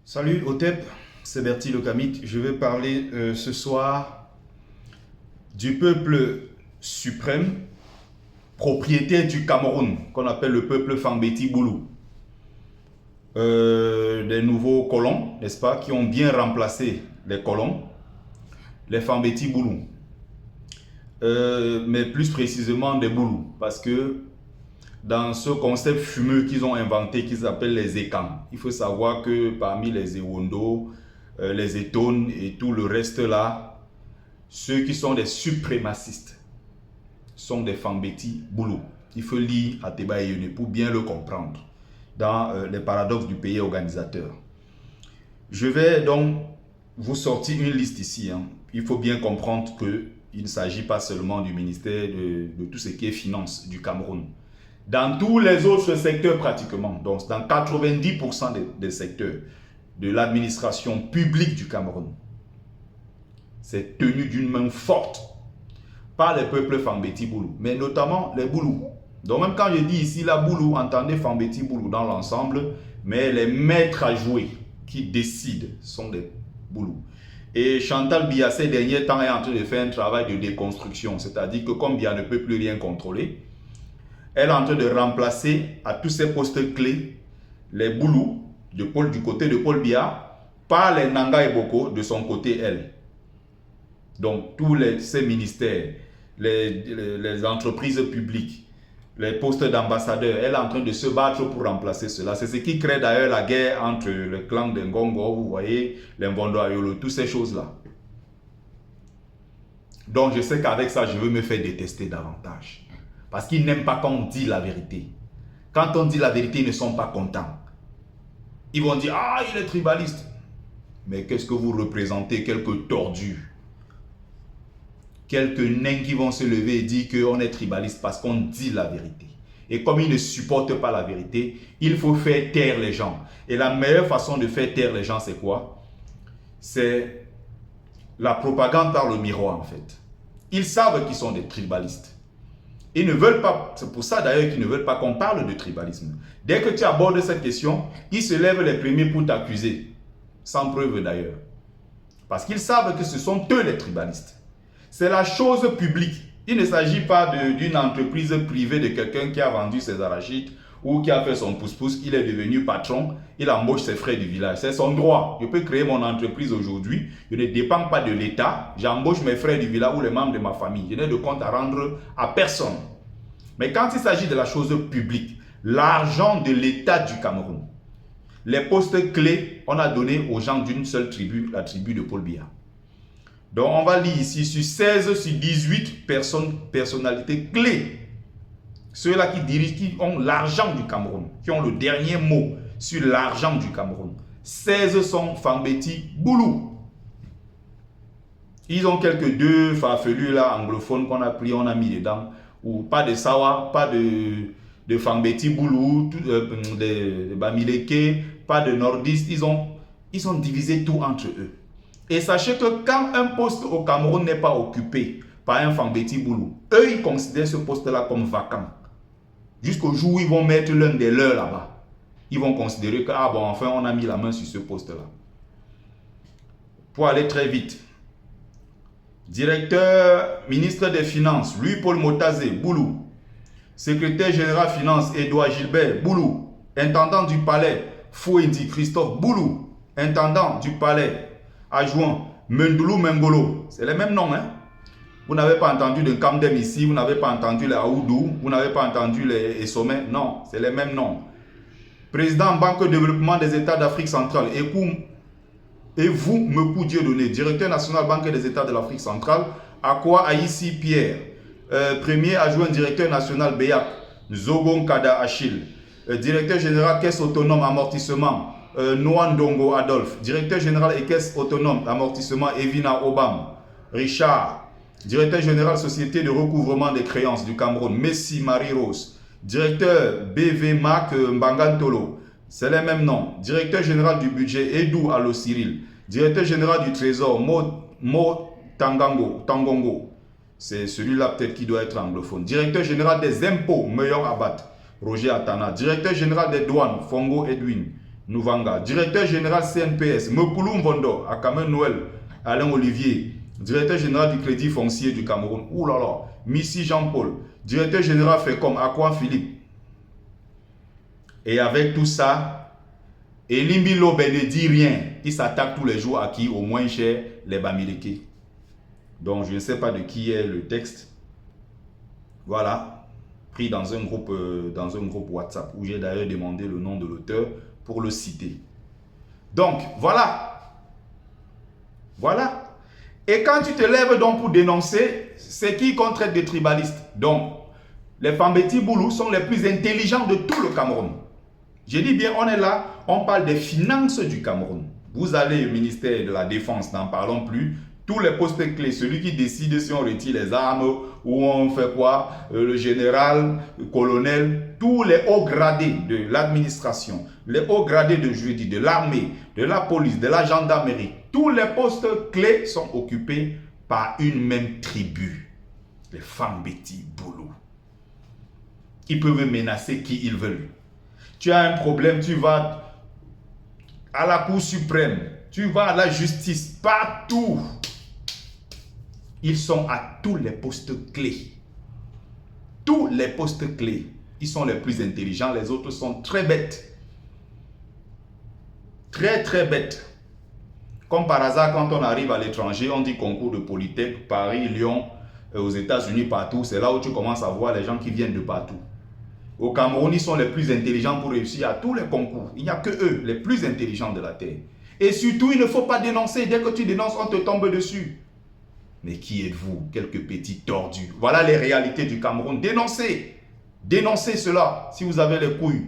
Salut Otep, c'est Bertie le Kamit. Je vais parler ce soir du peuple suprême, propriétaire du Cameroun, qu'on appelle le peuple Fambeti Boulou. Des nouveaux colons, n'est-ce pas, qui ont bien remplacé les colons, les Fambeti Boulou. Mais plus précisément des Boulous, parce que dans ce concept fumeux qu'ils ont inventé, qu'ils appellent les Ekans. Il faut savoir que parmi les Ewondo, les Etones et tout le reste là, ceux qui sont des suprémacistes sont des Fambeti Boulou. Il faut lire Ateba Yone pour bien le comprendre dans les paradoxes du pays organisateur. Je vais donc vous sortir une liste ici. Il faut bien comprendre qu'il ne s'agit pas seulement du ministère de tout ce qui est finance du Cameroun. Dans tous les autres secteurs pratiquement, donc dans 90% des secteurs de l'administration publique du Cameroun, c'est tenu d'une main forte par les peuples Fambeti Boulou, mais notamment les Boulous. Donc même quand je dis ici la Boulou, entendez Fambeti Boulou dans l'ensemble, mais les maîtres à jouer qui décident sont des Boulous. Et Chantal Biya ces derniers temps est en train de faire un travail de déconstruction, c'est-à-dire que comme Biya ne peut plus rien contrôler, elle est en train de remplacer à tous ces postes clés les Boulous du côté de Paul Biya par les Nanga et Boko de son côté elle. Donc tous ces ministères, les entreprises publiques, les postes d'ambassadeurs, elle est en train de se battre pour remplacer cela. C'est ce qui crée d'ailleurs la guerre entre le clan de Ngongo, vous voyez, les Mvondo Ayolo, toutes ces choses-là. Donc je sais qu'avec ça, je veux me faire détester davantage. Parce qu'ils n'aiment pas quand on dit la vérité. Quand on dit la vérité, ils ne sont pas contents. Ils vont dire, ah, il est tribaliste. Mais qu'est-ce que vous représentez? Quelques tordus. Quelques nains qui vont se lever et dire qu'on est tribaliste parce qu'on dit la vérité. Et comme ils ne supportent pas la vérité, il faut faire taire les gens. Et la meilleure façon de faire taire les gens, c'est quoi? C'est la propagande par le miroir, en fait. Ils savent qu'ils sont des tribalistes. Ils ne veulent pas, c'est pour ça d'ailleurs qu'ils ne veulent pas qu'on parle de tribalisme. Dès que tu abordes cette question, ils se lèvent les premiers pour t'accuser. Sans preuve d'ailleurs. Parce qu'ils savent que ce sont eux les tribalistes. C'est la chose publique. Il ne s'agit pas d'une entreprise privée de quelqu'un qui a vendu ses arachides ou qui a fait son pouce-pouce, il est devenu patron, il embauche ses frères du village. C'est son droit. Je peux créer mon entreprise aujourd'hui. Je ne dépends pas de l'État. J'embauche mes frères du village ou les membres de ma famille. Je n'ai de compte à rendre à personne. Mais quand il s'agit de la chose publique, l'argent de l'État du Cameroun, les postes clés, on a donné aux gens d'une seule tribu, la tribu de Paul Biya. Donc on va lire ici sur 16 sur 18 personnalités clés. Ceux-là qui dirigent, qui ont l'argent du Cameroun, qui ont le dernier mot sur l'argent du Cameroun. 16 sont Fambeti Boulou. Ils ont quelques deux farfelus là, anglophones qu'on a pris, on a mis dedans. Ou pas de Sawa, pas de Fambeti Boulou, de Bamileke, pas de nordistes. Ils ont divisé tout entre eux. Et sachez que quand un poste au Cameroun n'est pas occupé par un Fambeti Boulou, eux ils considèrent ce poste-là comme vacant. Jusqu'au jour où ils vont mettre l'un des leurs là-bas. Ils vont considérer que, ah bon, enfin, on a mis la main sur ce poste-là. Pour aller très vite. Directeur, ministre des Finances, Louis-Paul Motazé, Boulou. Secrétaire général Finances, Edouard Gilbert, Boulou. Intendant du palais, Fouendi Christophe, Boulou. Intendant du palais, adjoint, Mendoulou Mengolo. C'est les mêmes noms, hein? Vous n'avez pas entendu de Kamdem ici, vous n'avez pas entendu les Aoudou, vous n'avez pas entendu les Essomé. Non, c'est les mêmes noms. Président Banque de développement des États d'Afrique centrale, et vous, Mekou Dieudonné, directeur national Banque des États de l'Afrique centrale, Akwa Aïssi Pierre, premier adjoint directeur national BEAC, Zogon Kada Achille, directeur général Caisse autonome amortissement, Noandongo Adolphe, directeur général et Caisse autonome amortissement Evina Obam, Richard, directeur général Société de recouvrement des créances du Cameroun, Messi Marie-Rose, directeur BV Mac Mbangantolo, c'est les mêmes noms. Directeur général du budget, Edou Allo Cyril. Directeur général du trésor, Mo Tangongo. C'est celui-là peut-être qui doit être anglophone. Directeur général des impôts, Meillon Abad, Roger Atana. Directeur général des douanes, Fongo Edwin. Nouvanga. Directeur général CNPS, Mepulu Mvondo, Akame Noël, Alain Olivier. Directeur général du Crédit Foncier du Cameroun. Ouh là là. Missy Jean-Paul. Directeur général FECOM, Akwa Philippe. Et avec tout ça, Elimbi Lobe ne dit rien. Il s'attaque tous les jours à qui? Au moins cher, les Bamileke. Donc je ne sais pas de qui est le texte. Voilà. Pris dans un groupe WhatsApp où j'ai d'ailleurs demandé le nom de l'auteur pour le citer. Donc voilà. Voilà. Et quand tu te lèves donc pour dénoncer, c'est qui qu'on traite de tribalistes. Donc, les Fambeti Boulou sont les plus intelligents de tout le Cameroun. Je dis bien, on est là, on parle des finances du Cameroun. Vous allez au ministère de la Défense, n'en parlons plus. Tous les postes clés, celui qui décide si on retire les armes ou on fait quoi, le général, le colonel, tous les hauts gradés de l'administration, les hauts gradés de l'armée, de la police, de la gendarmerie, tous les postes clés sont occupés par une même tribu, les Fambeti Boulou. Ils peuvent menacer qui ils veulent. Tu as un problème, tu vas à la Cour suprême, tu vas à la justice, partout. Ils sont à tous les postes clés. Tous les postes clés. Ils sont les plus intelligents, les autres sont très bêtes. Très très bêtes. Comme par hasard, quand on arrive à l'étranger, on dit concours de Polytech, Paris, Lyon, aux États-Unis, partout. C'est là où tu commences à voir les gens qui viennent de partout. Au Cameroun, ils sont les plus intelligents pour réussir à tous les concours. Il n'y a que eux, les plus intelligents de la terre. Et surtout, il ne faut pas dénoncer. Dès que tu dénonces, on te tombe dessus. Mais qui êtes-vous? Quelques petits tordus. Voilà les réalités du Cameroun. Dénoncez. Dénoncez cela si vous avez les couilles.